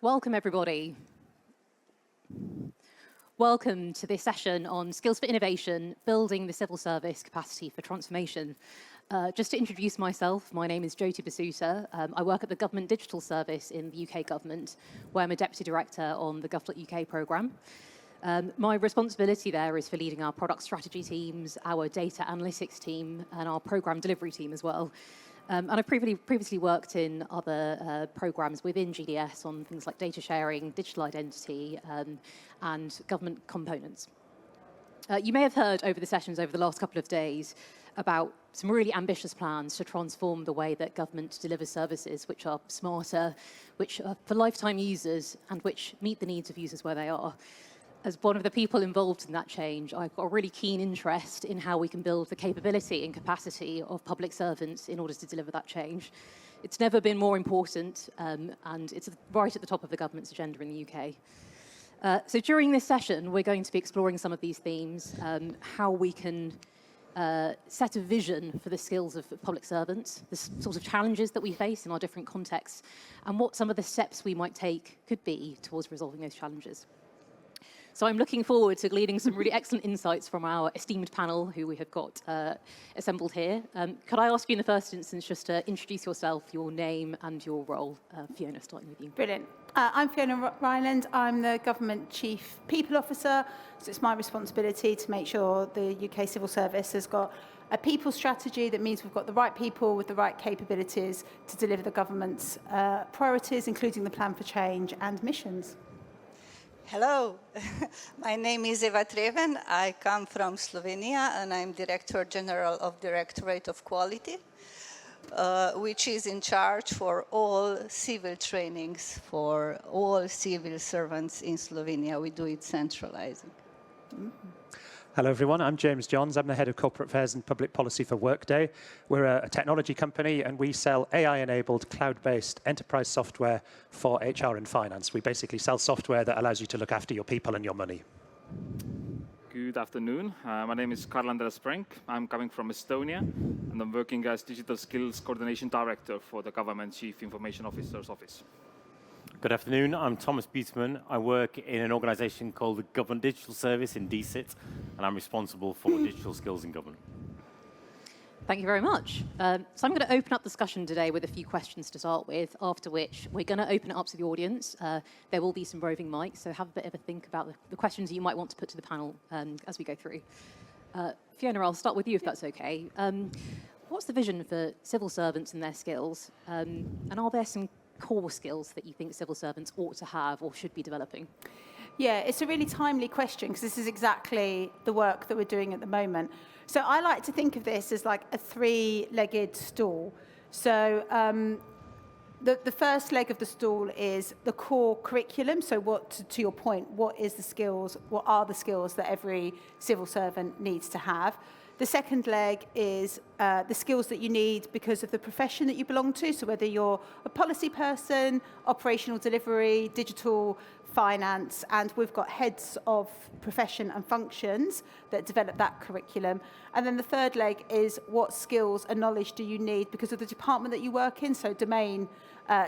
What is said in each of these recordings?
Welcome, everybody. Welcome to this session on Skills for Innovation, Building the Civil Service Capacity for Transformation. Just to introduce myself, my name is Jyoti Basuta. I work at the Government Digital Service in the UK Government, where I'm a Deputy Director on the GovLit UK programme. My responsibility there is for leading our product strategy teams, our data analytics team, and our programme delivery team as well. And I've previously worked in other programs within GDS on things like data sharing, digital identity, and government components. You may have heard over the sessions over the last couple of days about some really ambitious plans to transform the way that government delivers services which are smarter, which are for lifetime users, and which meet the needs of users where they are. As one of the people involved in that change, I've got a really keen interest in how we can build the capability and capacity of public servants in order to deliver that change. It's never been more important, and it's right at the top of the government's agenda in the UK. So during this session, we're going to be exploring some of these themes, how we can set a vision for the skills of public servants, the sorts of challenges that we face in our different contexts, and what some of the steps we might take could be towards resolving those challenges. So I'm looking forward to gleaning some really excellent insights from our esteemed panel who we have got assembled here. Could I ask you in the first instance just to introduce yourself, your name and your role? Fiona, starting with you. Brilliant. I'm Fiona Ryland. I'm the Government Chief People Officer, so it's my responsibility to make sure the UK Civil Service has got a people strategy that means we've got the right people with the right capabilities to deliver the government's priorities, including the plan for change and missions. Hello, my name is Eva Treven. I come from Slovenia and I'm Director General of Directorate of Quality, which is in charge for all civil trainings for all civil servants in Slovenia. We do it centralizing. Mm-hmm. Hello everyone, I'm James Johns. I'm the Head of Corporate Affairs and Public Policy for Workday. We're a technology company and we sell AI-enabled, cloud-based enterprise software for HR and finance. We basically sell software that allows you to look after your people and your money. Good afternoon. My name is Karl-Andreas Sprenk. I'm coming from Estonia and I'm working as Digital Skills Coordination Director for the Government Chief Information Officer's Office. Good afternoon, I'm Thomas Bieterman. I work in an organisation called the Government Digital Service in DCIT, and I'm responsible for digital skills in government. Thank you very much. So I'm going to open up discussion today with a few questions to start with, after which we're going to open it up to the audience. There will be some roving mics, so have a bit of a think about the questions that you might want to put to the panel as we go through. Fiona, I'll start with you if that's okay. What's the vision for civil servants and their skills? And are there some core skills that you think civil servants ought to have or should be developing? Yeah, it's a really timely question because this is exactly the work that we're doing at the moment. So I like to think of this as like a three-legged stool. So the first leg of the stool is the core curriculum. So to your point, what are the skills that every civil servant needs to have? The second leg is the skills that you need because of the profession that you belong to. So whether you're a policy person, operational delivery, digital, finance, and we've got heads of profession and functions that develop that curriculum. And then the third leg is what skills and knowledge do you need because of the department that you work in, so domain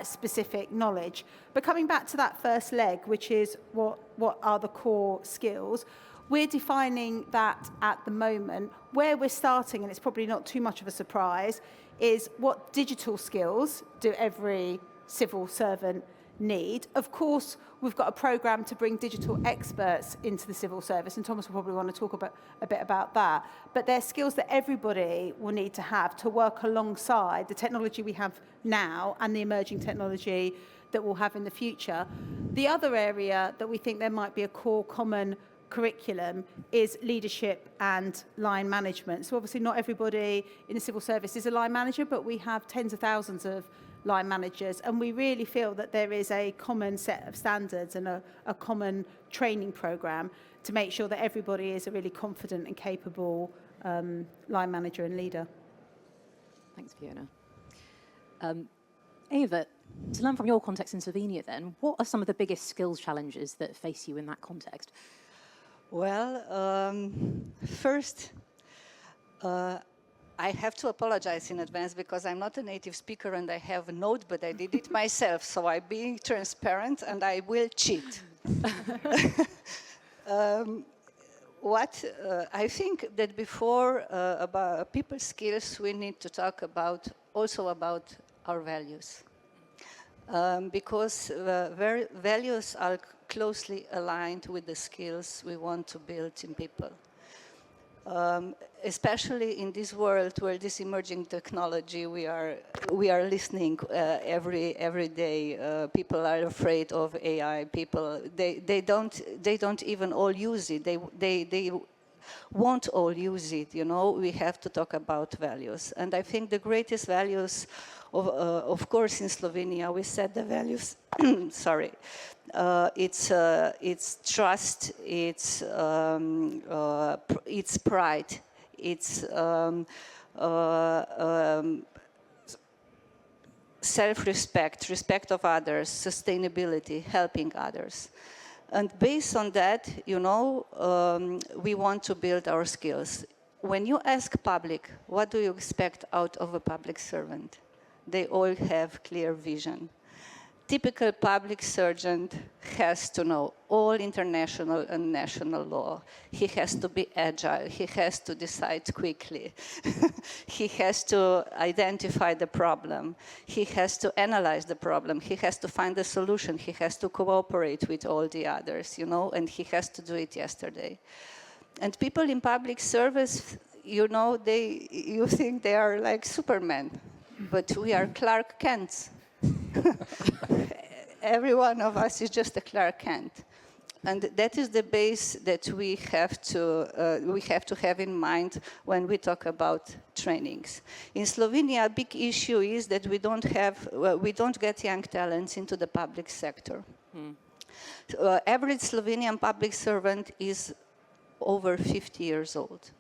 specific knowledge. But coming back to that first leg, which is what are the core skills, we're defining that at the moment. Where we're starting, and it's probably not too much of a surprise, is what digital skills do every civil servant need. Of course, we've got a programme to bring digital experts into the civil service, and Thomas will probably want to talk a bit about that. But they're skills that everybody will need to have to work alongside the technology we have now and the emerging technology that we'll have in the future. The other area that we think there might be a core common curriculum is leadership and line management. So obviously not everybody in the civil service is a line manager, but we have tens of thousands of line managers, and we really feel that there is a common set of standards and a common training programme to make sure that everybody is a really confident and capable line manager and leader. Thanks, Fiona. Eva, to learn from your context in Slovenia then, what are some of the biggest skills challenges that face you in that context? Well, first, I have to apologize in advance because I'm not a native speaker and I have a note, but I did it myself. So I'm being transparent and I will cheat. I think that before about people skills, we need to talk also about our values. Because values are closely aligned with the skills we want to build in people. Especially in this world where this emerging technology, we are listening every day. People are afraid of AI. People they don't even all use it. They won't all use it. You know, we have to talk about values, and I think the greatest values, of course, in Slovenia, we set the values. Sorry. It's trust, it's pride, it's self-respect, respect of others, sustainability, helping others. And based on that, you know, we want to build our skills. When you ask public, what do you expect out of a public servant? They all have clear vision. Typical public servant has to know all international and national law. He has to be agile. He has to decide quickly. He has to identify the problem. He has to analyze the problem. He has to find a solution. He has to cooperate with all the others, you know, and he has to do it yesterday. And people in public service, you know, you think they are like Superman, but we are Clark Kents. Every one of us is just a Clark Kent. And that is the base that we have to have in mind when we talk about trainings. In Slovenia, a big issue is that we don't get young talents into the public sector. Average Slovenian public servant is over 50 years old.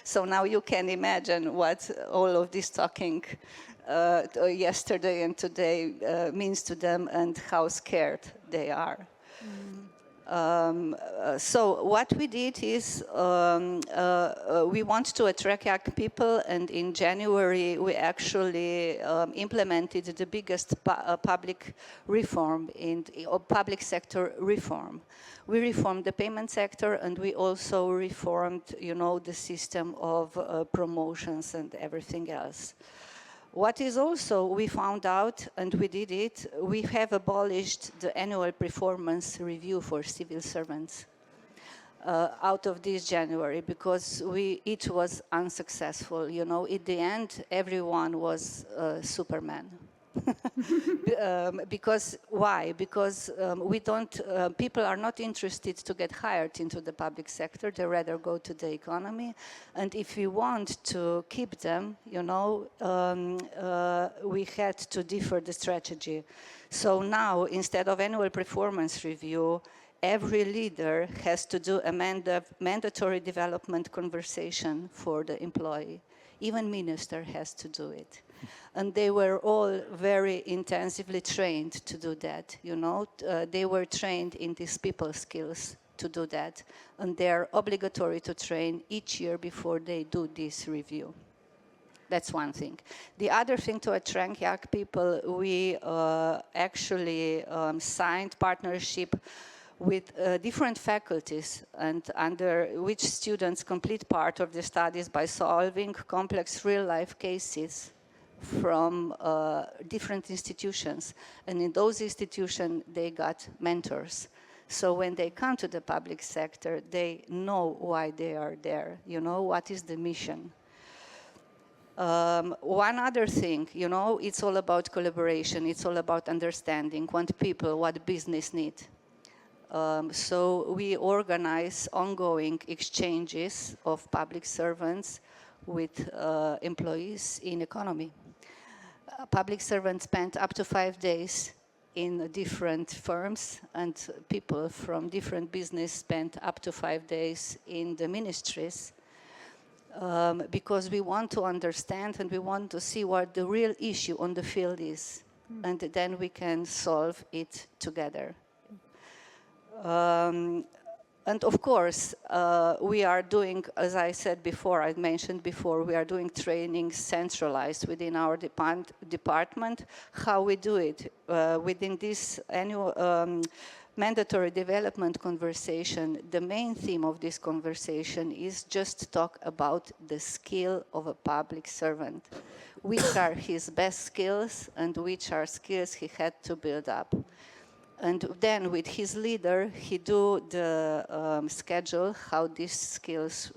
So now you can imagine what all of this talking yesterday and today means to them and how scared they are. So what we did is we want to attract young people, and in January we actually implemented the biggest public reform public sector reform. We reformed the payment sector, and we also reformed, you know, the system of promotions and everything else. What is also, we found out, and we did it, we have abolished the annual performance review for civil servants out of this January, because it was unsuccessful. You know, in the end, everyone was Superman. Because why? Because people are not interested to get hired into the public sector. They rather go to the economy. And if we want to keep them, you know, we had to differ the strategy. So now, instead of annual performance review, every leader has to do a mandatory development conversation for the employee. Even minister has to do it. And they were all very intensively trained to do that, you know. They were trained in these people skills to do that. And they are obligatory to train each year before they do this review. That's one thing. The other thing, to attract young people, we actually signed partnership with different faculties, and under which students complete part of the studies by solving complex real-life cases from different institutions. And in those institutions, they got mentors. So when they come to the public sector, they know why they are there, you know, what is the mission. One other thing, you know, it's all about collaboration. It's all about understanding what people, what business need. So we organize ongoing exchanges of public servants with employees in economy. Public servants spend up to 5 days in different firms, and people from different business spend up to 5 days in the ministries, because we want to understand and we want to see what the real issue on the field is, and then we can solve it together. And of course, we are doing, as I said before, I mentioned before, we are doing training centralized within our department. How we do it? Within this annual mandatory development conversation, the main theme of this conversation is just to talk about the skill of a public servant. Which are his best skills and which are skills he had to build up. And then with his leader, he do the schedule, how these skills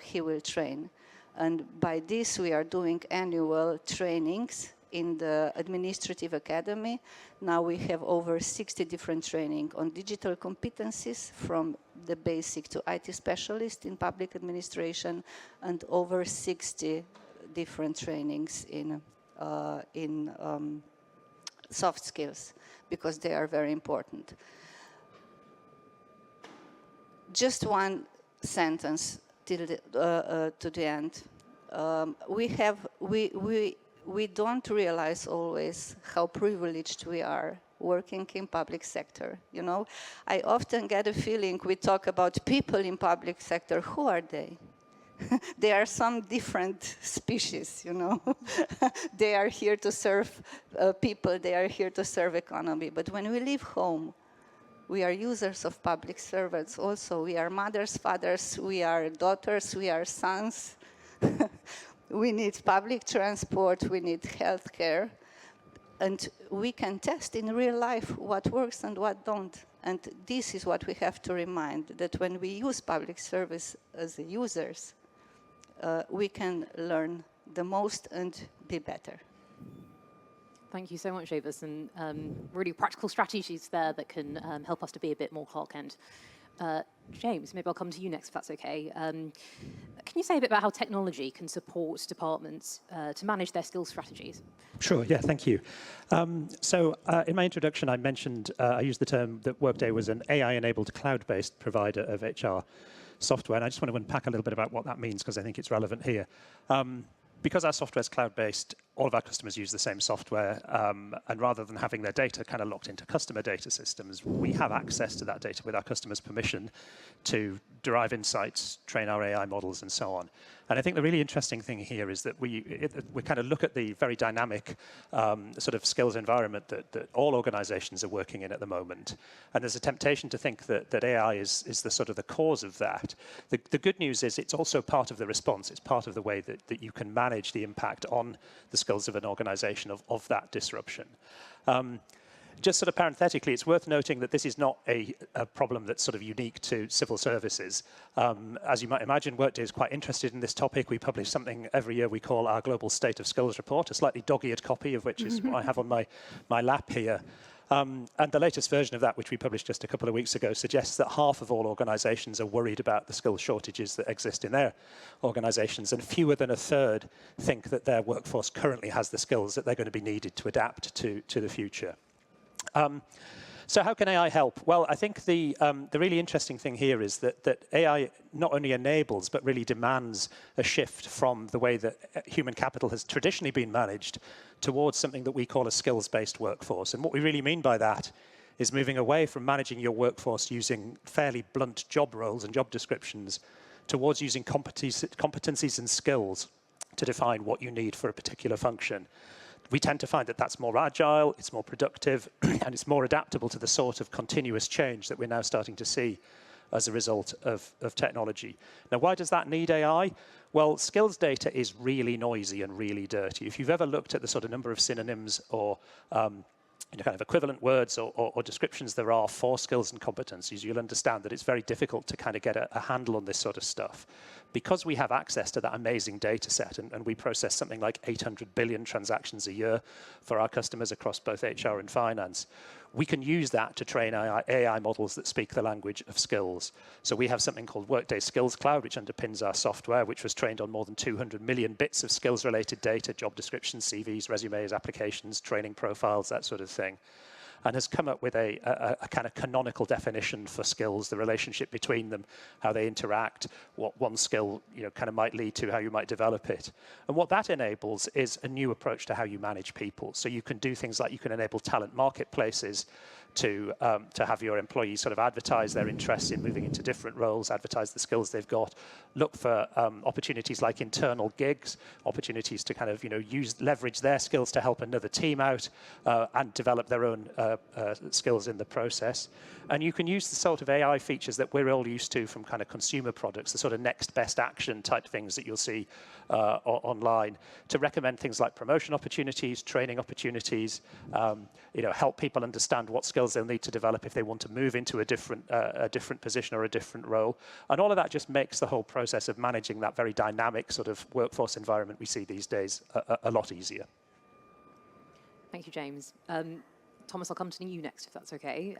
he will train. And by this, we are doing annual trainings in the Administrative Academy. Now we have over 60 different training on digital competencies, from the basic to IT specialist in public administration, and over 60 different trainings in soft skills, because they are very important. Just one sentence till to the end. We don't realize always how privileged we are working in public sector. You know, I often get a feeling we talk about people in public sector. Who are they? They are some different species, you know. They are here to serve people, they are here to serve economy. But when we leave home, we are users of public servants also. We are mothers, fathers, we are daughters, we are sons. We need public transport, we need healthcare. And we can test in real life what works and what don't. And this is what we have to remind, that when we use public service as users, we can learn the most and be better. Thank you so much, Avis, and really practical strategies there that can help us to be a bit more Clark Kent. James, maybe I'll come to you next, if that's okay. Can you say a bit about how technology can support departments to manage their skills strategies? Sure, yeah, thank you. In my introduction, I mentioned, I used the term that Workday was an AI-enabled cloud-based provider of HR software, and I just want to unpack a little bit about what that means, because I think it's relevant here. Because our software is cloud-based, all of our customers use the same software, and rather than having their data kind of locked into customer data systems, we have access to that data with our customers' permission to derive insights, train our AI models, and so on. And I think the really interesting thing here is that we kind of look at the very dynamic sort of skills environment that all organizations are working in at the moment. And there's a temptation to think that AI is the sort of the cause of that. The good news is it's also part of the response. It's part of the way that you can manage the impact on the skills of an organization of that disruption. Just sort of parenthetically, it's worth noting that this is not a problem that's sort of unique to civil services. As you might imagine, Workday is quite interested in this topic. We publish something every year we call our Global State of Skills Report, a slightly dog-eared copy of which is what I have on my lap here. And the latest version of that, which we published just a couple of weeks ago, suggests that half of all organizations are worried about the skill shortages that exist in their organizations, and fewer than a third think that their workforce currently has the skills that they're going to be needed to adapt to the future. So how can AI help? Well, I think the really interesting thing here is that AI not only enables, but really demands a shift from the way that human capital has traditionally been managed towards something that we call a skills-based workforce. And what we really mean by that is moving away from managing your workforce using fairly blunt job roles and job descriptions towards using competencies and skills to define what you need for a particular function. We tend to find that that's more agile, it's more productive, and it's more adaptable to the sort of continuous change that we're now starting to see as a result of technology. Now, why does that need AI? Well, skills data is really noisy and really dirty. If you've ever looked at the sort of number of synonyms or kind of equivalent words or descriptions there are for skills and competencies, you'll understand that it's very difficult to kind of get a handle on this sort of stuff. Because we have access to that amazing data set, and we process something like 800 billion transactions a year for our customers across both HR and finance, we can use that to train AI models that speak the language of skills. So we have something called Workday Skills Cloud, which underpins our software, which was trained on more than 200 million bits of skills-related data, job descriptions, CVs, resumes, applications, training profiles, that sort of thing, and has come up with a kind of canonical definition for skills, the relationship between them, how they interact, what one skill kind of might lead to, how you might develop it. And what that enables is a new approach to how you manage people. So you can do things like you can enable talent marketplaces to have your employees sort of advertise their interest in moving into different roles, advertise the skills they've got, look for opportunities like internal gigs, opportunities to kind of leverage their skills to help another team out and develop their own skills in the process. And you can use the sort of AI features that we're all used to from kind of consumer products, the sort of next best action type things that you'll see online, to recommend things like promotion opportunities, training opportunities, help people understand what skills they'll need to develop if they want to move into a different position or a different role. And all of that just makes the whole process of managing that very dynamic sort of workforce environment we see these days a lot easier. Thank you, James. Thomas, I'll come to you next, if that's okay.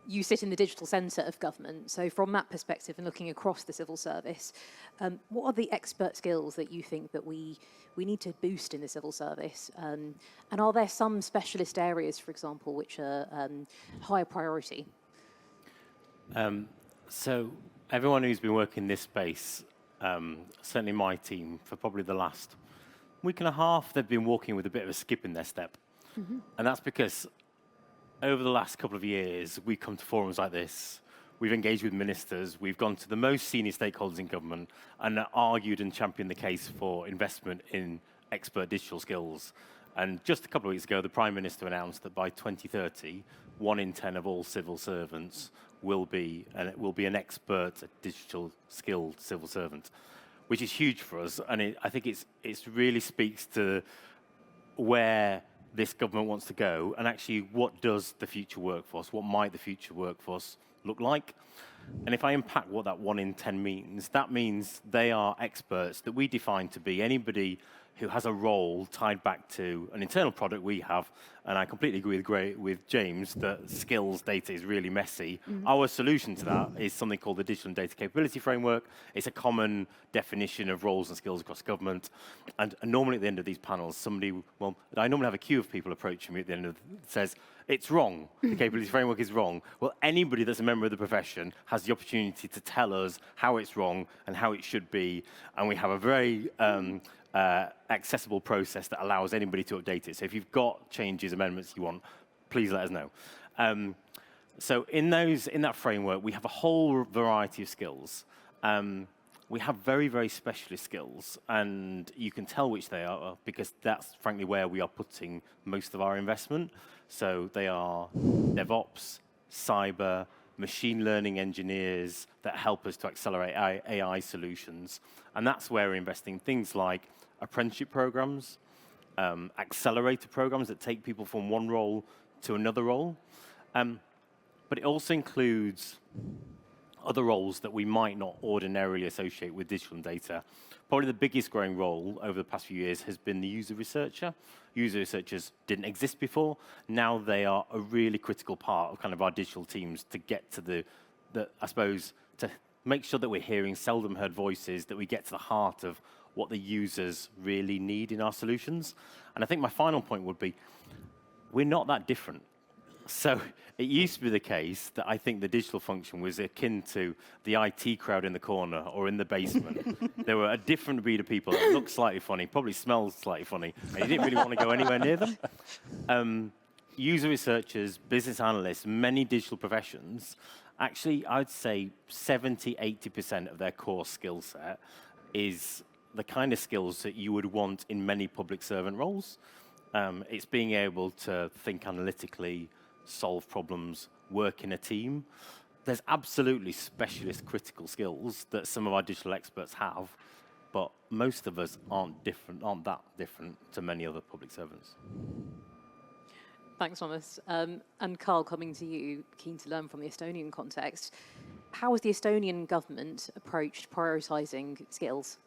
You sit in the digital centre of government, so from that perspective and looking across the civil service, what are the expert skills that you think that we need to boost in the civil service? And are there some specialist areas, for example, which are higher priority? So everyone who's been working in this space, certainly my team, for probably the last week and a half, they've been walking with a bit of a skip in their step. And that's because over the last couple of years, we've come to forums like this, we've engaged with ministers, we've gone to the most senior stakeholders in government and argued and championed the case for investment in expert digital skills. And just a couple of weeks ago, the Prime Minister announced that by 2030, 1 in 10 of all civil servants will be an expert digital skilled civil servant, which is huge for us. And I think it really speaks to where this government wants to go, and actually what does the future workforce, what might the future workforce look like? And if I unpack what that 1 in 10 means, that means they are experts that we define to be anybody who has a role tied back to an internal product we have. And I completely agree with James that skills data is really messy. Our solution to that is something called the Digital and Data Capability Framework. It's a common definition of roles and skills across government. And normally at the end of these panels, I normally have a queue of people approaching me at the end of says, it's wrong. The capability framework is wrong. Well, anybody that's a member of the profession has the opportunity to tell us how it's wrong and how it should be. And we have a very accessible process that allows anybody to update it. So if you've got changes, amendments you want, please let us know. So in that framework, we have a whole variety of skills. We have very, very specialist skills, and you can tell which they are because that's frankly where we are putting most of our investment. So they are DevOps, cyber, machine learning engineers that help us to accelerate AI solutions. And that's where we're investing in things like apprenticeship programs, accelerator programs that take people from one role to another role. But it also includes other roles that we might not ordinarily associate with digital and data. Probably the biggest growing role over the past few years has been the user researcher. User researchers didn't exist before. Now they are a really critical part of kind of our digital teams to get to I suppose, to make sure that we're hearing seldom heard voices, that we get to the heart of what the users really need in our solutions. And I think my final point would be, we're not that different. So it used to be the case that I think the digital function was akin to the IT crowd in the corner or in the basement. There were a different breed of people that looked slightly funny, probably smelled slightly funny, and you didn't really want to go anywhere near them. User researchers, business analysts, many digital professions, actually, I'd say 70, 80% of their core skill set is the kind of skills that you would want in many public servant roles. It's being able to think analytically, solve problems, work in a team. There's absolutely specialist critical skills that some of our digital experts have, but most of us aren't that different to many other public servants. Thanks, Thomas. And Carl, coming to you, keen to learn from the Estonian context. How has the Estonian government approached prioritising skills?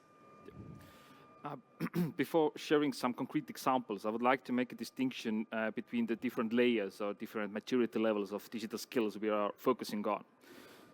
Before sharing some concrete examples, I would like to make a distinction between the different layers or different maturity levels of digital skills we are focusing on.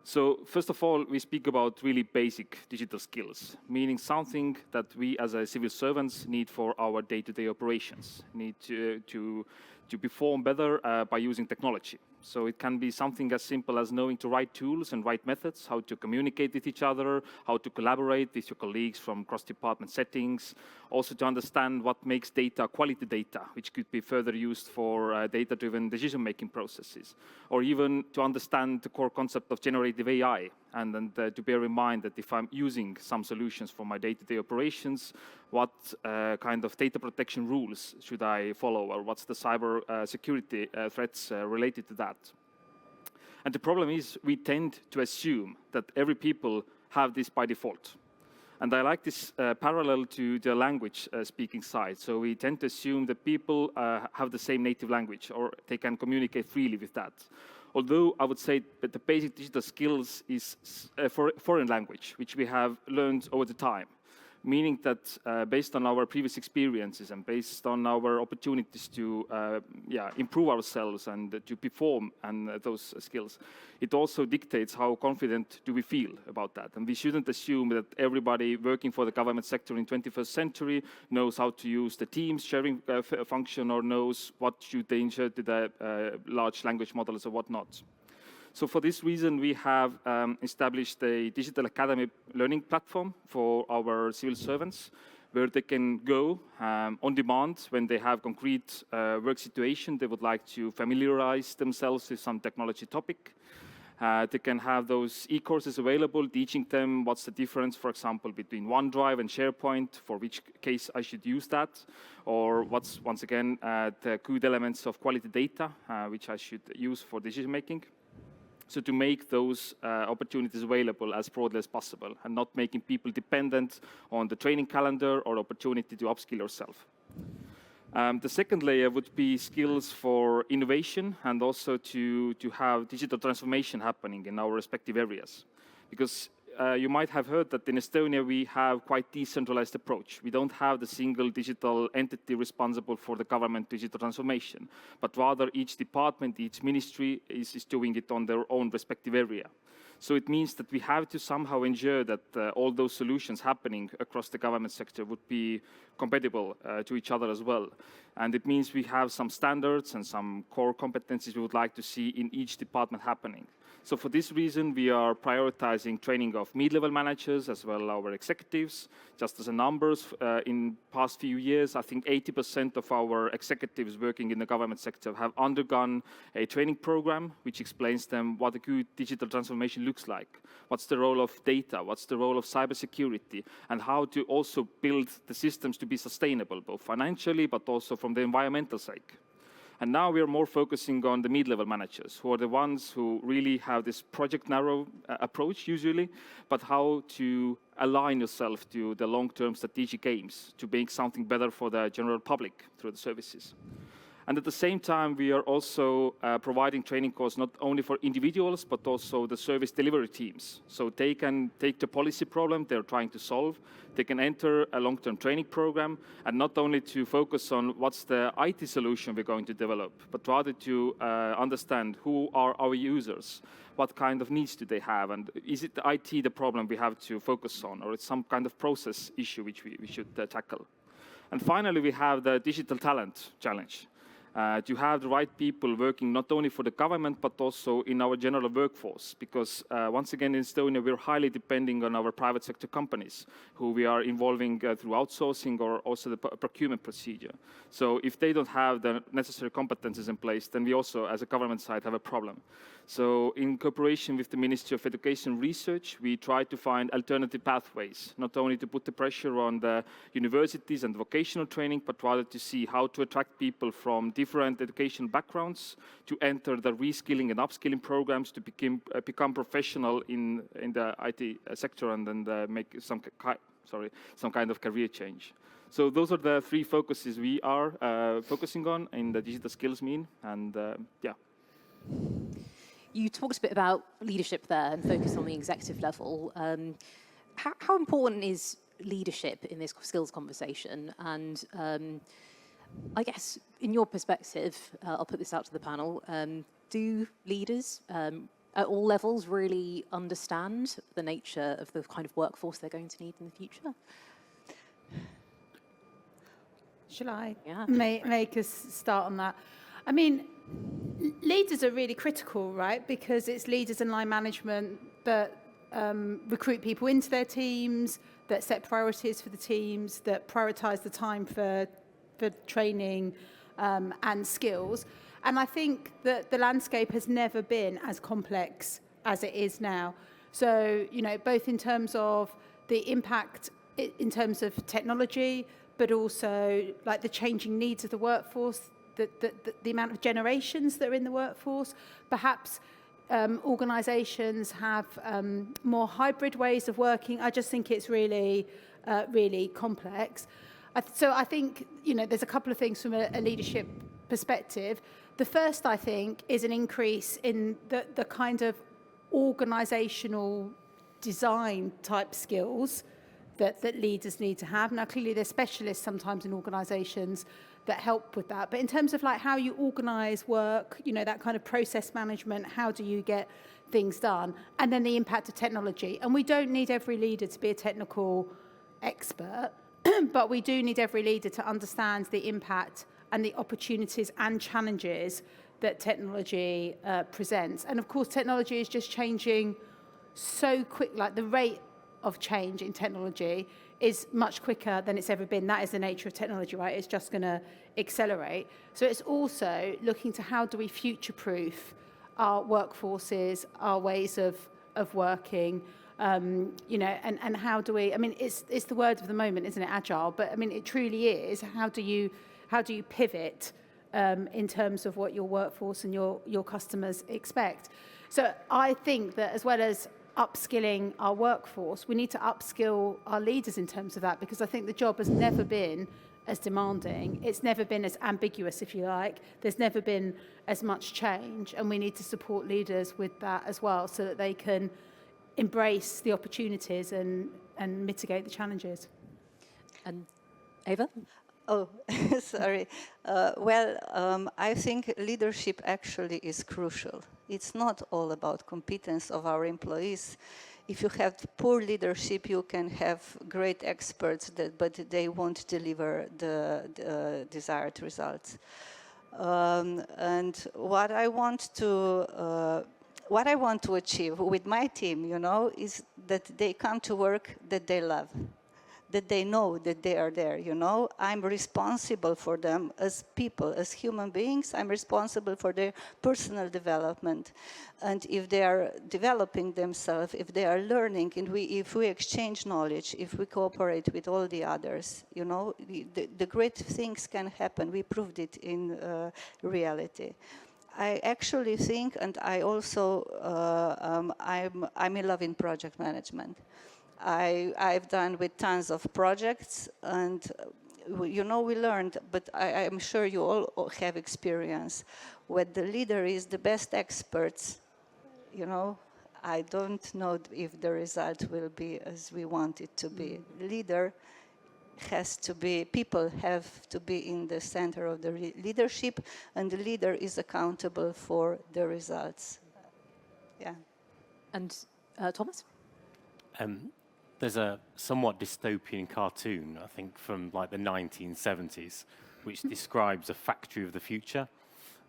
So first of all, we speak about really basic digital skills, meaning something that we as civil servants need for our day-to-day operations, need to to perform better by using technology. So it can be something as simple as knowing to write tools and write methods, how to communicate with each other, how to collaborate with your colleagues from cross-department settings, also to understand what makes data quality data, which could be further used for data-driven decision-making processes, or even to understand the core concept of generative AI, and to bear in mind that if I'm using some solutions for my day-to-day operations, what kind of data protection rules should I follow, or what's the cyber security threats related to that? And the problem is we tend to assume that every people have this by default. And I like this parallel to the language speaking side. So we tend to assume that people have the same native language, or they can communicate freely with that. Although I would say that the basic digital skills is a foreign language, which we have learned over the time. Meaning that based on our previous experiences and based on our opportunities to improve ourselves and to perform and those skills, it also dictates how confident do we feel about that. And we shouldn't assume that everybody working for the government sector in 21st century knows how to use the Teams sharing function or knows what should they insert to the large language models or whatnot. So for this reason, we have established a digital academy learning platform for our civil servants, where they can go on demand when they have concrete work situation. They would like to familiarize themselves with some technology topic. They can have those e-courses available, teaching them what's the difference, for example, between OneDrive and SharePoint, for which case I should use that, or what's, once again, the good elements of quality data, which I should use for decision making. So to make those opportunities available as broadly as possible and not making people dependent on the training calendar or opportunity to upskill yourself. The second layer would be skills for innovation and also to have digital transformation happening in our respective areas. Because you might have heard that in Estonia we have quite decentralized approach. We don't have the single digital entity responsible for the government digital transformation, but rather each department, each ministry is doing it on their own respective area. So it means that we have to somehow ensure that all those solutions happening across the government sector would be compatible to each other as well. And it means we have some standards and some core competencies we would like to see in each department happening. So for this reason, we are prioritizing training of mid-level managers as well as our executives. Just as a numbers, in past few years, I think 80% of our executives working in the government sector have undergone a training program which explains them what a good digital transformation looks like. What's the role of data? What's the role of cybersecurity? And how to also build the systems to be sustainable, both financially but also from the environmental sake. And now we are more focusing on the mid-level managers, who are the ones who really have this project narrow approach usually, but how to align yourself to the long-term strategic aims to make something better for the general public through the services. And at the same time, we are also providing training courses not only for individuals, but also the service delivery teams. So they can take the policy problem they're trying to solve, they can enter a long-term training program, and not only to focus on what's the IT solution we're going to develop, but rather to understand who are our users, what kind of needs do they have, and is it the IT the problem we have to focus on, or it's some kind of process issue which we should tackle. And finally, we have the digital talent challenge. To have the right people working not only for the government, but also in our general workforce. Because once again, in Estonia, we're highly depending on our private sector companies, who we are involving through outsourcing or also the procurement procedure. So if they don't have the necessary competences in place, then we also, as a government side, have a problem. So in cooperation with the Ministry of Education and Research, we try to find alternative pathways, not only to put the pressure on the universities and vocational training, but rather to see how to attract people from different educational backgrounds to enter the reskilling and upskilling programs to become professional in the IT sector and then make some kind of career change. So those are the three focuses we are focusing on in the digital skills mean, and yeah. You talked a bit about leadership there and focus on the executive level. How important is leadership in this skills conversation? And I guess, in your perspective, I'll put this out to the panel, do leaders at all levels really understand the nature of the kind of workforce they're going to need in the future? Shall I Yeah. make us start on that? I mean, leaders are really critical, right? Because it's leaders and line management that recruit people into their teams, that set priorities for the teams, that prioritize the time for training and skills. And I think that the landscape has never been as complex as it is now. So, you know, both in terms of the impact in terms of technology, but also like the changing needs of the workforce, the amount of generations that are in the workforce. Perhaps organisations have more hybrid ways of working. I just think it's really, really complex. So I think, you know, there's a couple of things from a leadership perspective. The first, I think, is an increase in the kind of organisational design type skills that leaders need to have. Now, clearly, there's specialists sometimes in organisations that help with that. But in terms of like how you organise work, you know, that kind of process management, how do you get things done? And then the impact of technology. And we don't need every leader to be a technical expert, but we do need every leader to understand the impact and the opportunities and challenges that technology presents. And of course, technology is just changing so quick, like the rate of change in technology is much quicker than it's ever been. That is the nature of technology, right? It's just going to accelerate. So it's also looking to how do we future-proof our workforces, our ways of working, you know, and how do we, I mean, it's the word of the moment, isn't it, agile? But I mean, it truly is. How do you pivot in terms of what your workforce and your customers expect? So I think that as well as upskilling our workforce, we need to upskill our leaders in terms of that, because I think the job has never been as demanding. It's never been as ambiguous, if you like. There's never been as much change, and we need to support leaders with that as well so that they can embrace the opportunities and mitigate the challenges. And Eva? Oh, sorry. I think leadership actually is crucial. It's not all about competence of our employees. If you have poor leadership, you can have great experts, but they won't deliver the desired results. And what I want to achieve with my team, you know, is that they come to work that they love, that they know that they are there, you know. I'm responsible for them as people, as human beings. I'm responsible for their personal development. And if they are developing themselves, if they are learning, and if we exchange knowledge, if we cooperate with all the others, you know, the great things can happen. We proved it in reality. I actually think, and I also, I'm in love in project management. I've done with tons of projects, and you know, we learned, but I'm sure you all have experience. When the leader is the best experts, you know, I don't know if the result will be as we want it to be. Leader has to be, people have to be in the center of the leadership, and the leader is accountable for the results. Yeah. And Thomas? There's a somewhat dystopian cartoon, I think, from like the 1970s, which describes a factory of the future.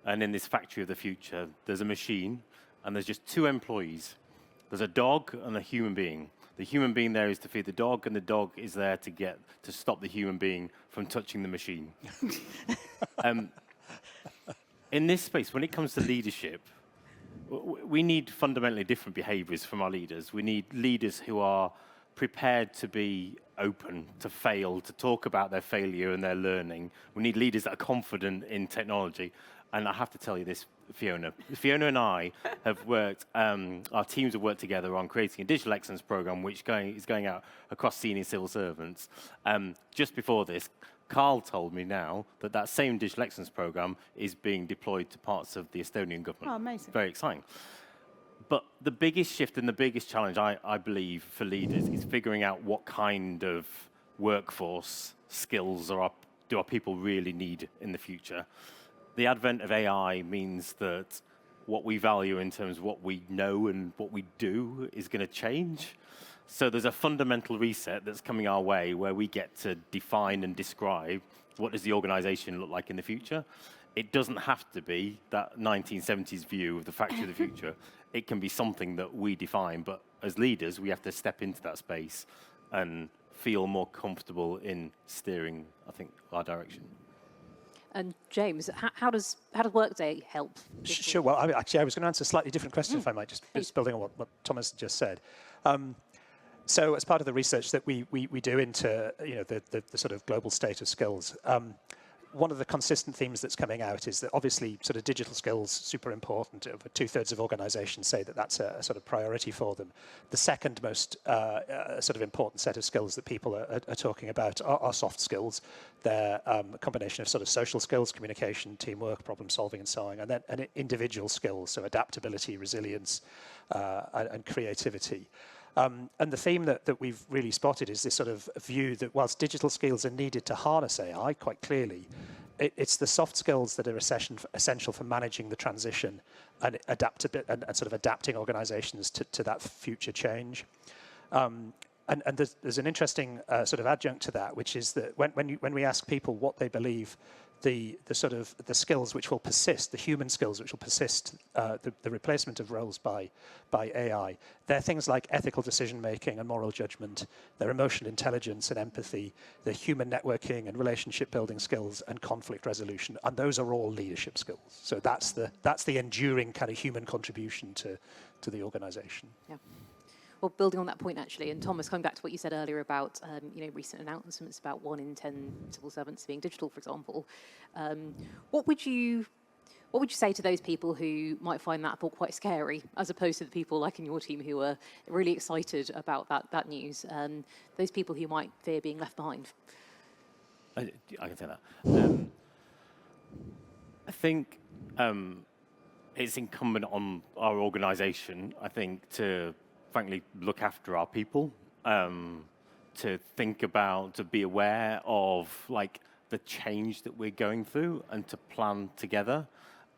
And in this factory of the future, there's a machine, and there's just two employees. There's a dog and a human being. The human being there is to feed the dog, and the dog is there to stop the human being from touching the machine. In this space, when it comes to leadership, we need fundamentally different behaviors from our leaders. We need leaders who are prepared to be open, to fail, to talk about their failure and their learning. We need leaders that are confident in technology. And I have to tell you this, Fiona. Fiona and I have worked, our teams have worked together on creating a digital excellence program, which is going out across senior civil servants. Just before this, Carl told me now that same digital excellence program is being deployed to parts of the Estonian government. Oh, amazing. Very exciting. But the biggest shift and the biggest challenge, I believe, for leaders is figuring out what kind of workforce skills do our people really need in the future. The advent of AI means that what we value in terms of what we know and what we do is going to change. So there's a fundamental reset that's coming our way where we get to define and describe what does the organization look like in the future? It doesn't have to be that 1970s view of the factory of the future. It can be something that we define, but as leaders, we have to step into that space and feel more comfortable in steering, I think, our direction. And James, how does Workday help? Sure. Well, actually, I was going to answer a slightly different question, if I might, just building on what Thomas just said. So, as part of the research that we do into the sort of global state of skills, one of the consistent themes that's coming out is that obviously sort of digital skills super important. Over 2/3 of organisations say that that's a sort of priority for them. The second most sort of important set of skills that people are talking about are soft skills. They're a combination of sort of social skills, communication, teamwork, problem solving, and so on, and then individual skills, so adaptability, resilience, and creativity. And the theme that we've really spotted is this sort of view that whilst digital skills are needed to harness AI, quite clearly, it's the soft skills that are essential for managing the transition and and sort of adapting organizations to that future change. And there's an interesting sort of adjunct to that, which is that when we ask people what they believe the skills which will persist, the human skills which will persist, the replacement of roles by AI, they're things like ethical decision making and moral judgment, their emotional intelligence and empathy, their human networking and relationship building skills, and conflict resolution, and those are all leadership skills. So that's the enduring kind of human contribution to the organisation. Yeah. Well, building on that point, actually, and Thomas, coming back to what you said earlier about recent announcements about 1 in 10 civil servants being digital, for example, what would you say to those people who might find that thought quite scary, as opposed to the people like in your team who are really excited about that news? Those people who might fear being left behind. I can say that. I think it's incumbent on our organisation, I think, to frankly look after our people, to think about, to be aware of like the change that we're going through and to plan together.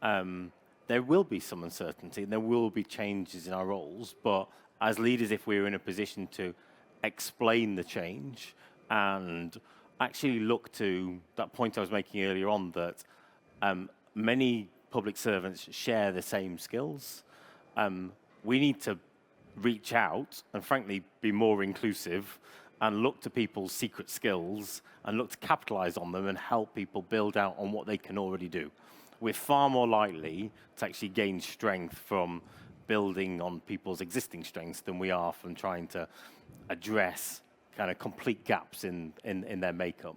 There will be some uncertainty and there will be changes in our roles, but as leaders, if we're in a position to explain the change and actually look to that point I was making earlier on, that many public servants share the same skills, we need to reach out and frankly be more inclusive and look to people's secret skills and look to capitalize on them and help people build out on what they can already do. We're far more likely to actually gain strength from building on people's existing strengths than we are from trying to address kind of complete gaps in their makeup.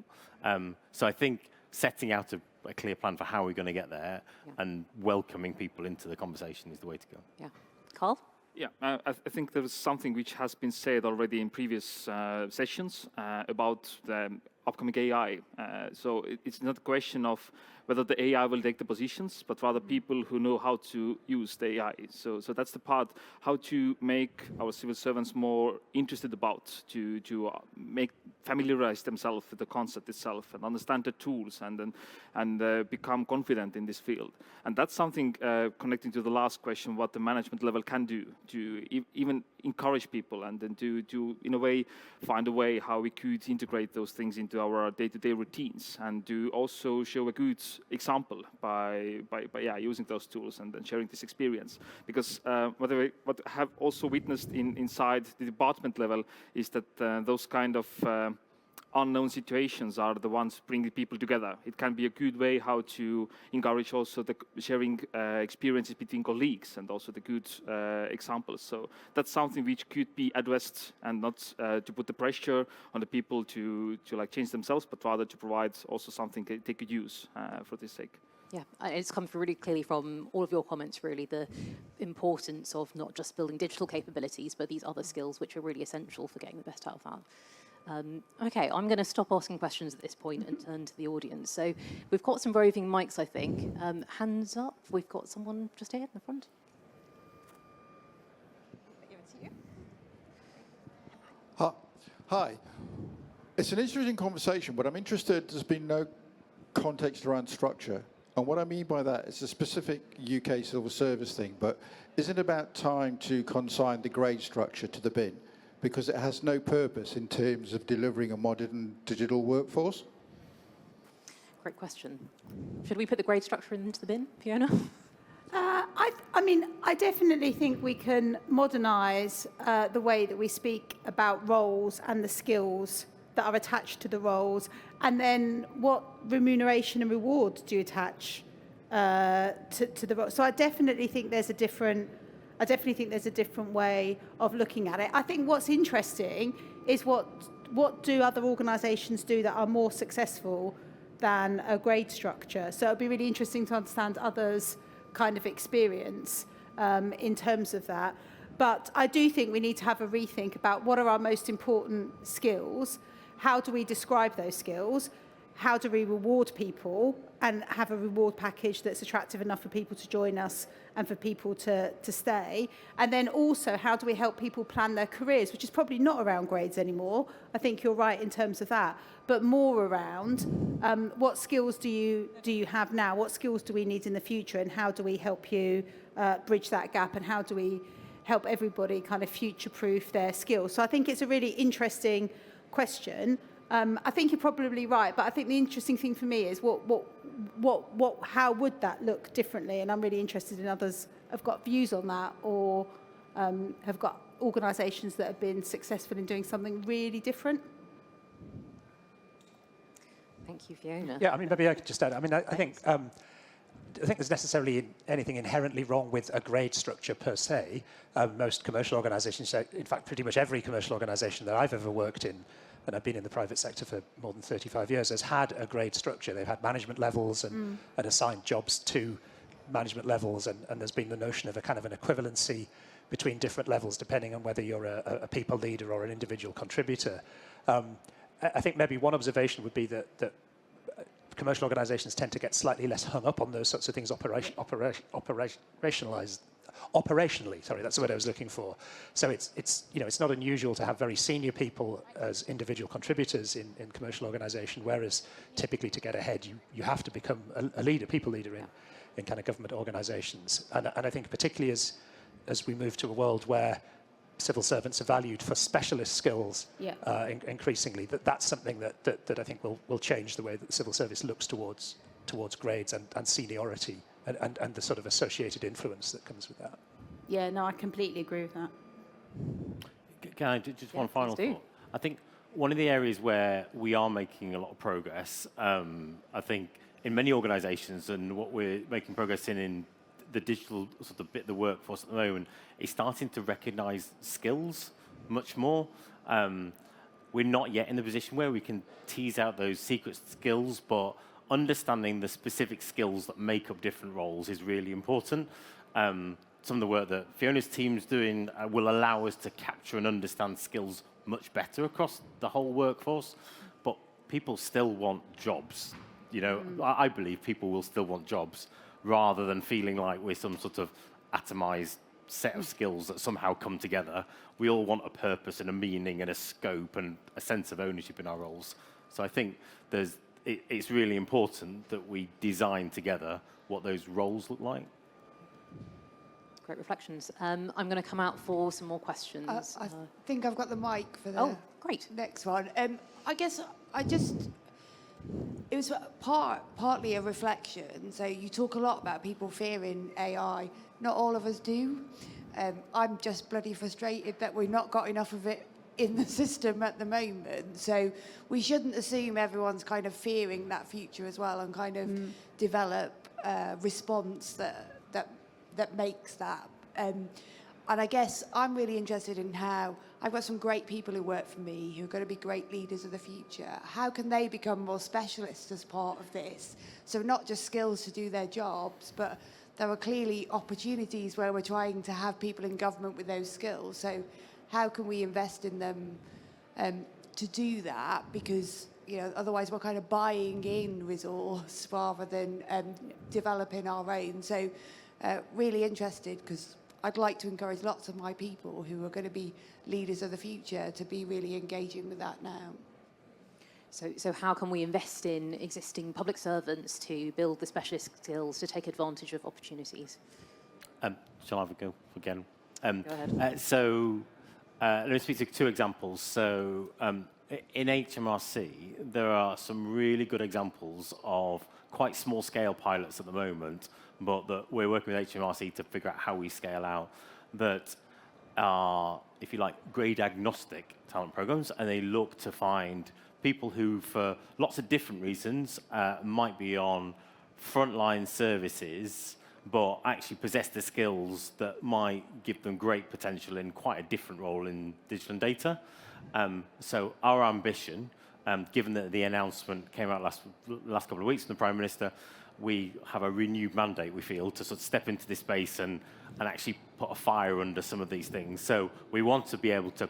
So I think setting out a clear plan for how we're going to get there and welcoming people into the conversation is the way to go. Yeah. Carl? Yeah, I think there is something which has been said already in previous sessions about the upcoming AI. So it's not a question of whether the AI will take the positions, but rather people who know how to use the AI. So that's the part, how to make our civil servants more interested about, to familiarize themselves with the concept itself and understand the tools and become confident in this field. And that's something connecting to the last question, what the management level can do to even encourage people and then to in a way find a way how we could integrate those things into our day-to-day routines, and to also show a good example by using those tools and then sharing this experience. Because what I have also witnessed inside the department level is that those kind of unknown situations are the ones bringing people together. It can be a good way how to encourage also the sharing experiences between colleagues and also the good examples. So that's something which could be addressed, and not to put the pressure on the people to like change themselves, but rather to provide also something they could use for this sake. Yeah, it's come through really clearly from all of your comments, really, the importance of not just building digital capabilities, but these other skills which are really essential for getting the best out of that. Okay, I'm going to stop asking questions at this point and turn to the audience. So we've got some roving mics, I think. Hands up. We've got someone just here in the front. I give it to you. Hi. It's an interesting conversation, but I'm interested, there's been no context around structure. And what I mean by that, it's a specific UK civil service thing, but is it about time to consign the grade structure to the bin? Because it has no purpose in terms of delivering a modern digital workforce? Great question. Should we put the grade structure into the bin, Fiona? I mean, I definitely think we can modernise the way that we speak about roles and the skills that are attached to the roles, and then what remuneration and reward do you attach to the role. So I definitely think there's a different way of looking at it. I think what's interesting is what do other organisations do that are more successful than a grade structure. So it'd be really interesting to understand others' kind of experience in terms of that. But I do think we need to have a rethink about what are our most important skills, how do we describe those skills, how do we reward people and have a reward package that's attractive enough for people to join us and for people to stay. And then also, how do we help people plan their careers, which is probably not around grades anymore. I think you're right in terms of that, but more around what skills do you have now? What skills do we need in the future? And how do we help you bridge that gap? And how do we help everybody kind of future-proof their skills? So I think it's a really interesting question. I think you're probably right, but I think the interesting thing for me is how would that look differently? And I'm really interested in others have got views on that, or have got organisations that have been successful in doing something really different. Thank you, Fiona. Yeah, I mean, maybe I could just add. I mean, I think there's necessarily anything inherently wrong with a grade structure per se. Most commercial organisations, in fact, pretty much every commercial organisation that I've ever worked in, and I've been in the private sector for more than 35 years, has had a grade structure. They've had management levels and assigned jobs to management levels, and there's been the notion of a kind of an equivalency between different levels, depending on whether you're a people leader or an individual contributor. I think maybe one observation would be that commercial organisations tend to get slightly less hung up on those sorts of things operationally, sorry, that's the word I was looking for. So it's not unusual to have very senior people as individual contributors in commercial organisation, whereas typically to get ahead, you have to become a leader, people leader in kind of government organisations. And I think particularly as we move to a world where civil servants are valued for specialist skills increasingly, that's something that I think will change the way that the civil service looks towards grades and seniority and the sort of associated influence that comes with that. Yeah, no, I completely agree with that. Can I just one final thought? I think one of the areas where we are making a lot of progress, I think in many organisations, and what we're making progress in the digital sort of bit of the workforce at the moment, is starting to recognise skills much more. We're not yet in the position where we can tease out those secret skills, but understanding the specific skills that make up different roles is really important. Some of the work that Fiona's team's doing will allow us to capture and understand skills much better across the whole workforce, but people still want jobs. I believe people will still want jobs rather than feeling like we're some sort of atomized set of skills that somehow come together. We all want a purpose and a meaning and a scope and a sense of ownership in our roles. So I think it's really important that we design together what those roles look like. Great reflections. I'm going to come out for some more questions. I think I've got the mic for the great. next one. I guess it was partly a reflection. So you talk a lot about people fearing AI. Not all of us do. I'm just bloody frustrated that we've not got enough of it in the system at the moment. So we shouldn't assume everyone's kind of fearing that future as well, and kind of develop a response that makes that. And I guess I'm really interested in how I've got some great people who work for me who are going to be great leaders of the future. How can they become more specialists as part of this? So not just skills to do their jobs, but there are clearly opportunities where we're trying to have people in government with those skills. So how can we invest in them to do that? Because otherwise we're kind of buying in resource rather than developing our own. So really interested, because I'd like to encourage lots of my people who are going to be leaders of the future to be really engaging with that now. So how can we invest in existing public servants to build the specialist skills to take advantage of opportunities? Shall I go again? Go ahead. Let me speak to two examples. So in HMRC, there are some really good examples of quite small-scale pilots at the moment, but that we're working with HMRC to figure out how we scale out, that are, if you like, grade-agnostic talent programs, and they look to find people who, for lots of different reasons, might be on frontline services, but actually possess the skills that might give them great potential in quite a different role in digital and data. So our ambition, given that the announcement came out last couple of weeks from the Prime Minister, we have a renewed mandate, we feel, to sort of step into this space and actually put a fire under some of these things. So we want to be able to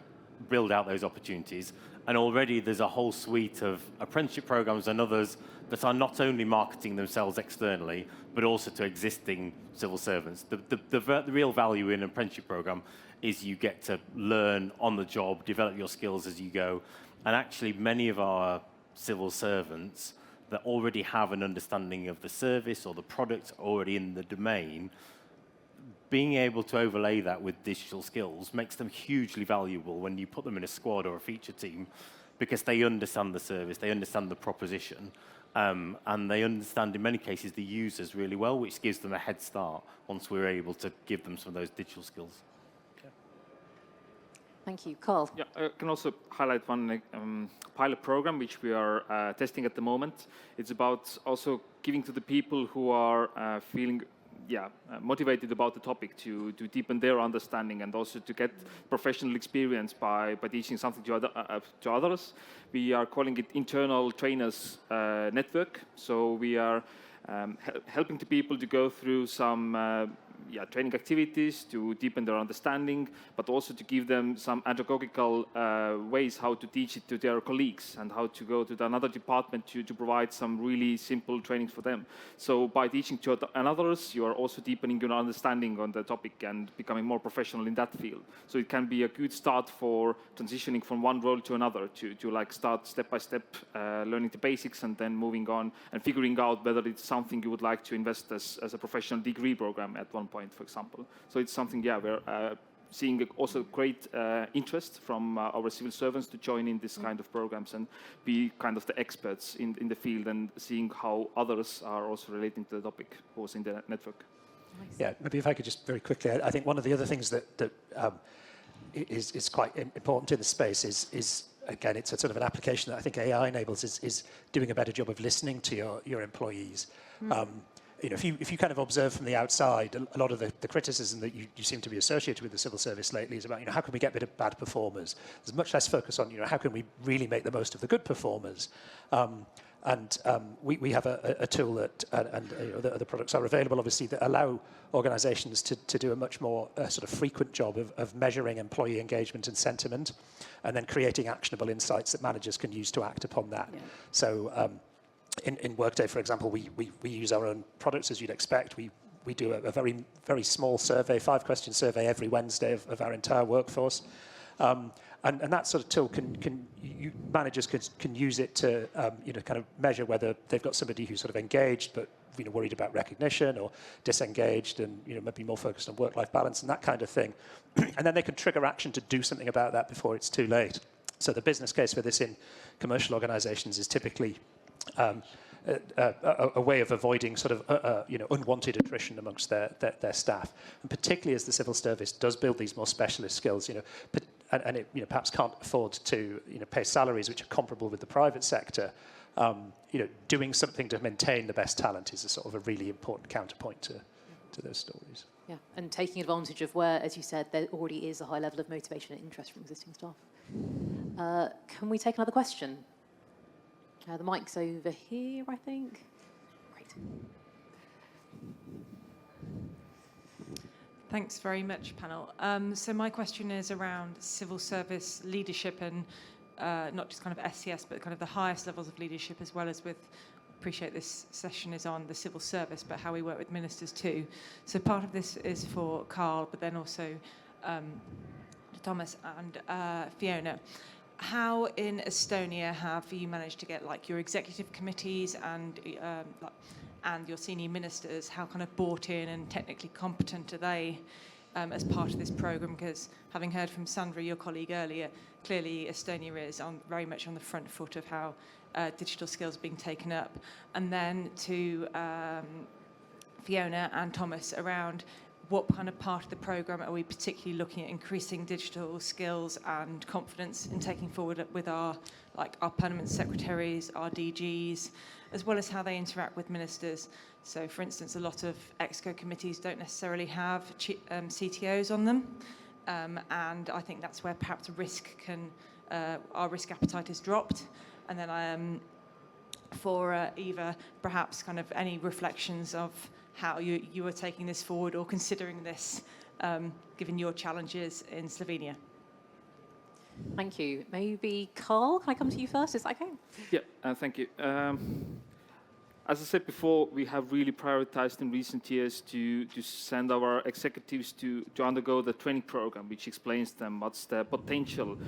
build out those opportunities. And already there's a whole suite of apprenticeship programs and others that are not only marketing themselves externally, but also to existing civil servants. The real value in an apprenticeship program is you get to learn on the job, develop your skills as you go. And actually, many of our civil servants that already have an understanding of the service or the product already in the domain, being able to overlay that with digital skills makes them hugely valuable when you put them in a squad or a feature team, because they understand the service, they understand the proposition, and they understand, in many cases, the users really well, which gives them a head start once we're able to give them some of those digital skills. Thank you. Carl? Yeah, I can also highlight one pilot program which we are testing at the moment. It's about also giving to the people who are feeling motivated about the topic to deepen their understanding and also to get professional experience by teaching something to others. We are calling it Internal Trainers Network. So we are helping the people to go through some training activities to deepen their understanding, but also to give them some pedagogical ways how to teach it to their colleagues and how to go to another department to provide some really simple trainings for them. So by teaching to others, you are also deepening your understanding on the topic and becoming more professional in that field. So it can be a good start for transitioning from one role to another, to like start step by step, learning the basics and then moving on and figuring out whether it's something you would like to invest as a professional degree program at one point, for example. So it's something, we're seeing also great interest from our civil servants to join in this kind of programs and be kind of the experts in the field and seeing how others are also relating to the topic who's in the network. Nice. Yeah, maybe if I could just very quickly, I think one of the other things that is quite important in the space is again, it's a sort of an application that I think AI enables is doing a better job of listening to your employees. You know, if you kind of observe from the outside, a lot of the criticism that you seem to be associated with the civil service lately is about, you know, how can we get rid of bad performers? There's much less focus on, you know, how can we really make the most of the good performers? We have a tool that, and you know, the products are available, obviously, that allow organizations to do a much more sort of frequent job of measuring employee engagement and sentiment, and then creating actionable insights that managers can use to act upon that. Yeah. So in Workday, for example, we use our own products, as you'd expect. We do a very, very small survey, 5-question survey every Wednesday of our entire workforce. And that sort of tool managers can use it to you know, kind of measure whether they've got somebody who's sort of engaged but, you know, worried about recognition, or disengaged and, you know, maybe more focused on work-life balance and that kind of thing. And then they can trigger action to do something about that before it's too late. So the business case for this in commercial organizations is typically a way of avoiding sort of you know, unwanted attrition amongst their staff, and particularly as the civil service does build these more specialist skills, you know, and it, you know, perhaps can't afford to, you know, pay salaries which are comparable with the private sector. You know, doing something to maintain the best talent is a sort of a really important counterpoint to those stories. Yeah, and taking advantage of where, as you said, there already is a high level of motivation and interest from existing staff. Can we take another question? The mic's over here, I think. Great. Thanks very much, panel. So my question is around civil service leadership and not just kind of SCS, but kind of the highest levels of leadership, as well as with, appreciate this session is on the civil service, but how we work with ministers too. So part of this is for Carl, but then also Thomas and Fiona. How in Estonia have you managed to get like your executive committees and your senior ministers, how kind of bought in and technically competent are they as part of this programme? Because having heard from Sandra, your colleague earlier, clearly Estonia is very much on the front foot of how digital skills are being taken up. And then to Fiona and Thomas around what kind of part of the programme are we particularly looking at increasing digital skills and confidence in taking forward with our permanent secretaries, our DGs, as well as how they interact with ministers. So, for instance, a lot of ExCo committees don't necessarily have CTOs on them, and I think that's where perhaps our risk appetite has dropped. And then for Eva, perhaps kind of any reflections of how you are taking this forward or considering this, given your challenges in Slovenia. Thank you. Maybe Carl, can I come to you first? Is that okay? Yeah, thank you. As I said before, we have really prioritized in recent years to send our executives to undergo the training program, which explains them what's the potential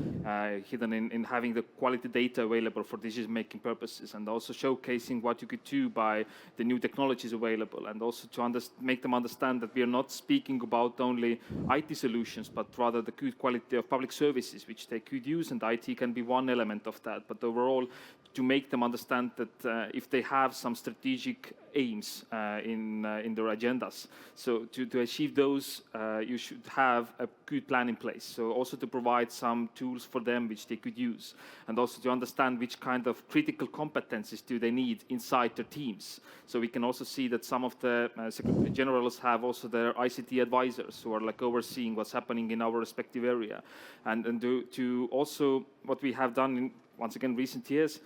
hidden in having the quality data available for decision-making purposes, and also showcasing what you could do by the new technologies available, and also to make them understand that we are not speaking about only IT solutions, but rather the good quality of public services, which they could use, and IT can be one element of that. But overall, to make them understand that if they have some strategic aims in their agendas, so to achieve those, you should have a good plan in place. So also to provide some tools for them which they could use, and also to understand which kind of critical competencies do they need inside their teams. So we can also see that some of the Secretary Generals have also their ICT advisors who are overseeing what's happening in our respective area, and to also what we have done in, once again, recent years,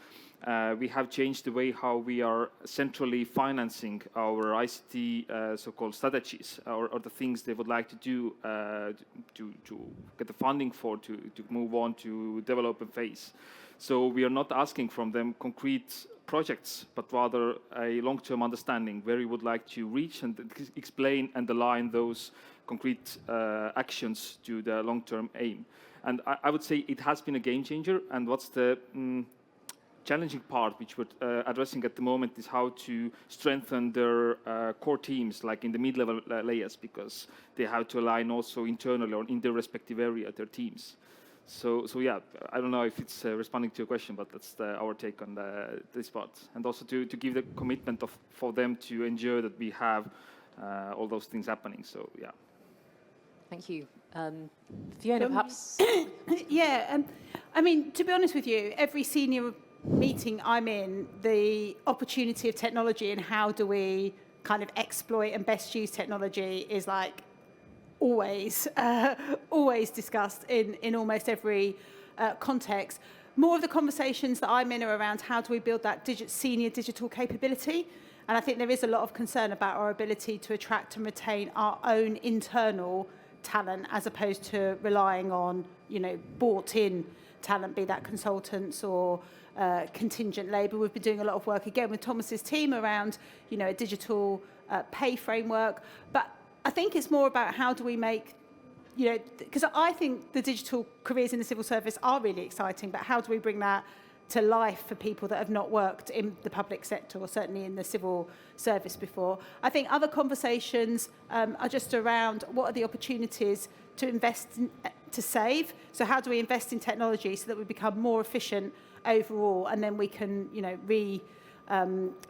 we have changed the way how we are centrally financing our ICT so-called strategies, or the things they would like to do to get the funding for, to move on to development phase. So we are not asking from them concrete projects, but rather a long-term understanding where we would like to reach, and explain and align those concrete actions to the long-term aim. And I would say it has been a game changer. And what's the challenging part, which we're addressing at the moment, is how to strengthen their core teams, like in the mid-level layers, because they have to align also internally or in their respective area, their teams. So yeah, I don't know if it's responding to your question, but that's our take on this part. And also to give the commitment for them to ensure that we have all those things happening. So yeah. Thank you. Fiona, perhaps? Yeah, I mean, to be honest with you, every senior meeting I'm in, the opportunity of technology and how do we kind of exploit and best use technology is always discussed in almost every context. More of the conversations that I'm in are around how do we build that senior digital capability. And I think there is a lot of concern about our ability to attract and retain our own internal talent, as opposed to relying on, bought-in talent, be that consultants or contingent labour. We've been doing a lot of work again with Thomas's team around, a digital pay framework. But I think it's more about how do we make, because I think the digital careers in the civil service are really exciting, but how do we bring that to life for people that have not worked in the public sector or certainly in the civil service before? I think other conversations are just around what are the opportunities to invest to save. So how do we invest in technology so that we become more efficient overall, and then we can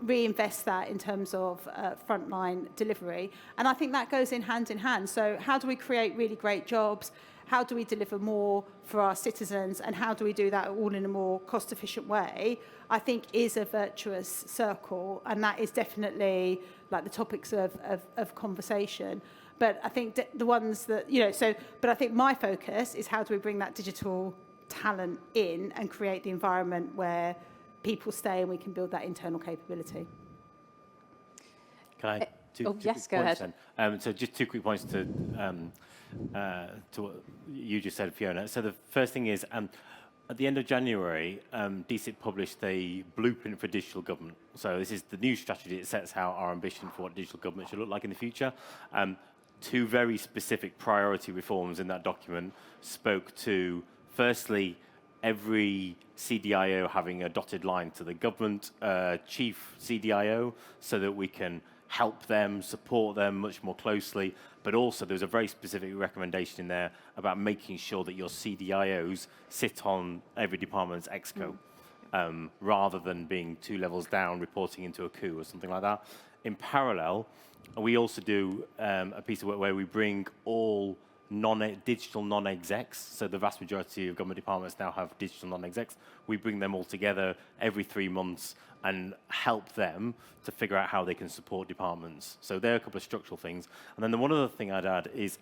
reinvest that in terms of frontline delivery. And I think that goes in hand. So how do we create really great jobs? How do we deliver more for our citizens? And how do we do that all in a more cost-efficient way? I think is a virtuous circle, and that is definitely the topics of conversation. But I think the ones that, but I think my focus is how do we bring that digital talent in and create the environment where people stay and we can build that internal capability. Can I? Yes, go ahead. So just 2 quick points to what you just said, Fiona. So the first thing is, at the end of January, DCIP published a blueprint for digital government. So this is the new strategy. It sets out our ambition for what digital government should look like in the future. 2 very specific priority reforms in that document spoke to, firstly, every CDIO having a dotted line to the government chief CDIO, so that we can help them, support them much more closely. But also there's a very specific recommendation in there about making sure that your CDIOs sit on every department's exco, rather than being 2 levels down reporting into a coup or something like that. In parallel, we also do a piece of work where we bring all digital non-execs, so the vast majority of government departments now have digital non-execs. We bring them all together every 3 months and help them to figure out how they can support departments. So there are a couple of structural things. And then the one other thing I'd add is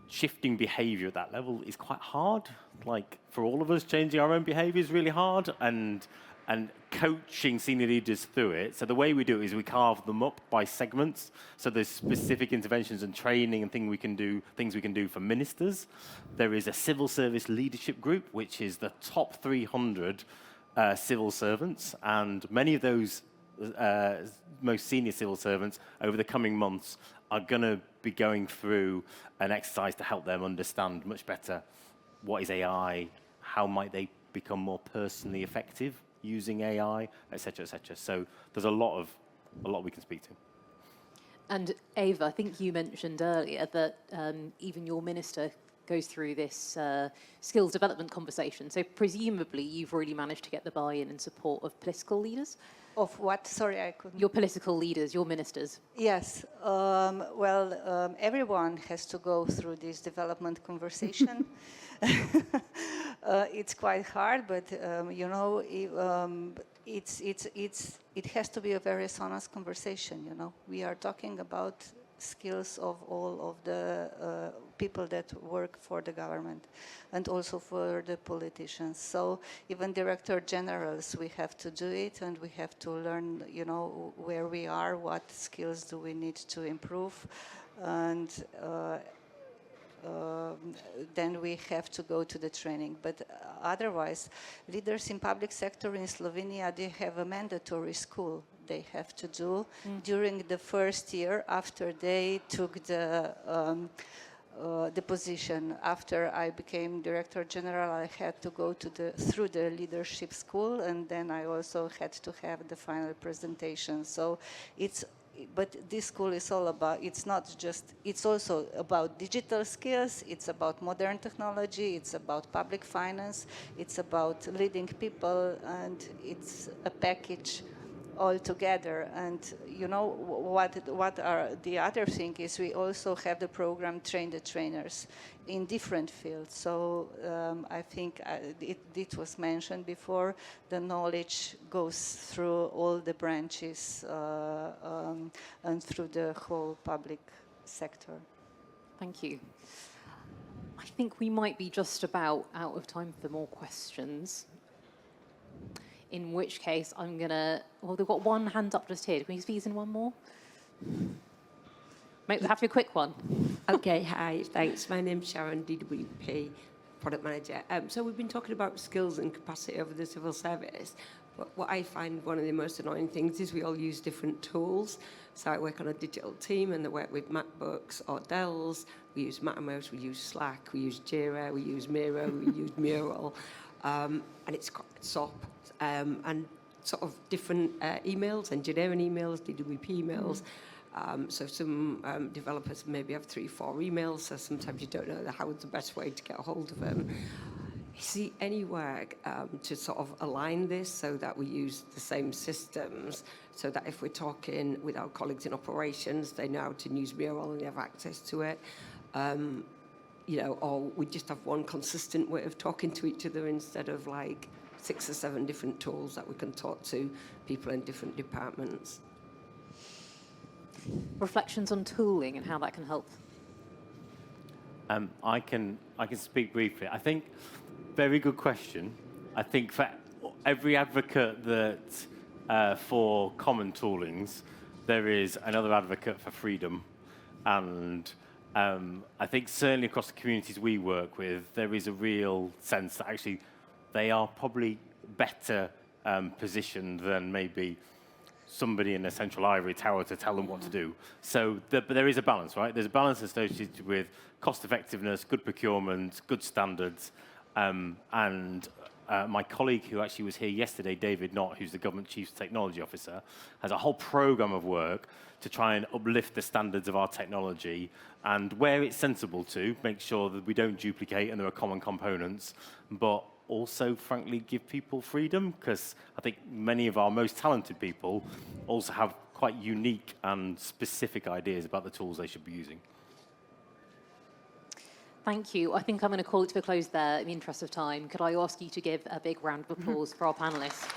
shifting behavior at that level is quite hard. Like, for all of us, changing our own behavior is really hard, and coaching senior leaders through it. So the way we do it is we carve them up by segments. So there's specific interventions and training and things we can do for ministers. There is a civil service leadership group, which is the top 300 civil servants, and many of those most senior civil servants over the coming months are going to be going through an exercise to help them understand much better what is AI, how might they become more personally effective using AI, et cetera, et cetera. So there's a lot we can speak to. And Ava, I think you mentioned earlier that even your minister goes through this skills development conversation. So presumably you've really managed to get the buy-in and support of political leaders? Of what? Sorry, I couldn't. Your political leaders, your ministers. Yes. Everyone has to go through this development conversation. It's quite hard, but it has to be a very honest conversation. We are talking about skills of all of the people that work for the government and also for the politicians. So even director generals, we have to do it, and we have to learn, where we are, what skills do we need to improve, and then we have to go to the training. But otherwise, leaders in public sector in Slovenia, they have a mandatory school they have to do during the first year after they took the position. After I became Director General, I had to go through the leadership school, and then I also had to have the final presentation. So but this school is all about, it's also about digital skills, it's about modern technology, it's about public finance, it's about leading people, and it's a package all together. And what are the other thing is we also have the program Train the Trainers in different fields. So I think it was mentioned before, the knowledge goes through all the branches and through the whole public sector. Thank you. I think we might be just about out of time for more questions. In which case, I'm going to... Well, they've got one hand up just here. Can we squeeze in one more? Might have to be a quick one. Okay, hi, thanks. My name's Sharon, DWP Product Manager. So we've been talking about skills and capacity over the civil service. But what I find one of the most annoying things is we all use different tools. So I work on a digital team and I work with MacBooks or Dells. We use Mattermost, we use Slack, we use Jira, we use Miro, we use Mural. And it's got SOP. And sort of different emails, engineering emails, DWP emails. So some developers maybe have 3-4 emails, so sometimes you don't know how's the best way to get a hold of them. Is there any work to sort of align this so that we use the same systems, so that if we're talking with our colleagues in operations, they know how to use Mural and they have access to it? Or we just have one consistent way of talking to each other instead of like 6 or 7 different tools that we can talk to people in different departments. Reflections on tooling and how that can help. I can speak briefly. I think very good question. I think for every advocate that for common toolings, there is another advocate for freedom, and I think certainly across the communities we work with, there is a real sense that actually they are probably better positioned than maybe somebody in a central ivory tower to tell them what to do. So, but there is a balance, right? There's a balance associated with cost effectiveness, good procurement, good standards, and my colleague who actually was here yesterday, David Knott, who's the Government Chief Technology Officer, has a whole program of work to try and uplift the standards of our technology, and where it's sensible to, make sure that we don't duplicate and there are common components, but also, frankly, give people freedom, because I think many of our most talented people also have quite unique and specific ideas about the tools they should be using. Thank you. I think I'm going to call it to a close there in the interest of time. Could I ask you to give a big round of applause for our panellists?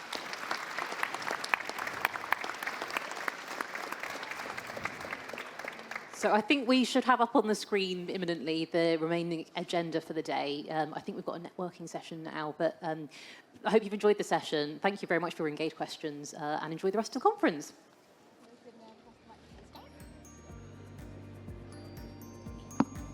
So I think we should have up on the screen imminently the remaining agenda for the day. I think we've got a networking session now, but I hope you've enjoyed the session. Thank you very much for your engaged questions and enjoy the rest of the conference.